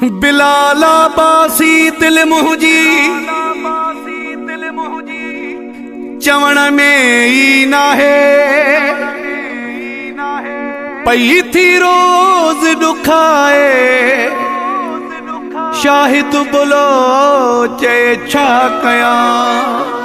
बिलाला बासी दिल मुंहिंजी चवण में ई नाहे पई थी रोज दुखाए शाहिद बोलो चे छा कयां।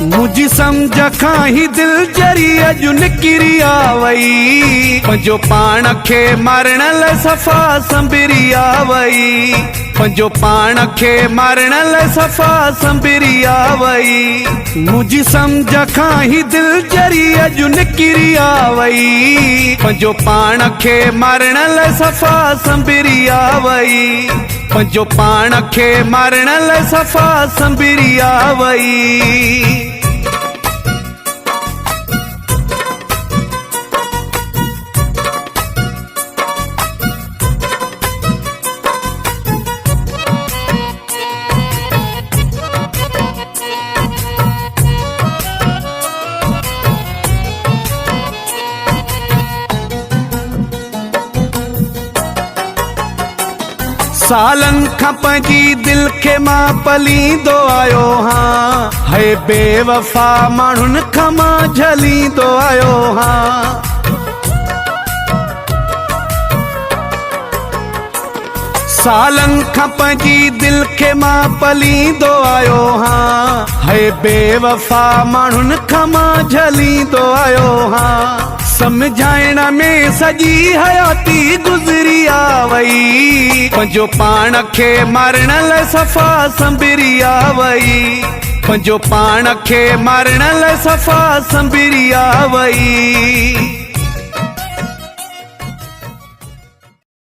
मुझी समझ खां ही दिल जरी अजु निकिरी आवई पंजो पाण खे मारण लाइ सफ़ा संबिरी आवई पंजो पाण खे मारण लाइ सफ़ा संबिरी आवई। मुझी समझ खां ही दिल जरी अजु निकिरी आवई पंजो पाण खे मारण लाइ सफ़ा संबिरी आवई पंजो पाण खे मारण लाइ सफ़ा संबिरी आवई। सालन खां पंहिंजी दिल खे मां पलींदो आयो हाँ है बेवफा माण्हुनि खां मां झलींदो आयो हाँ। सालन खां पंहिंजी दिल खे मां पलींदो आयो हाँ है बेवफा माण्हुनि खां मां झलींदो आयो हाँ। समझाइण में सॼी हयाती गुज़री आवई पंजो पाण खे मारण लाइ सफ़ा संबिरी आवई पंजो पाण खे मारण लाइ सफ़ा संबिरी आवई।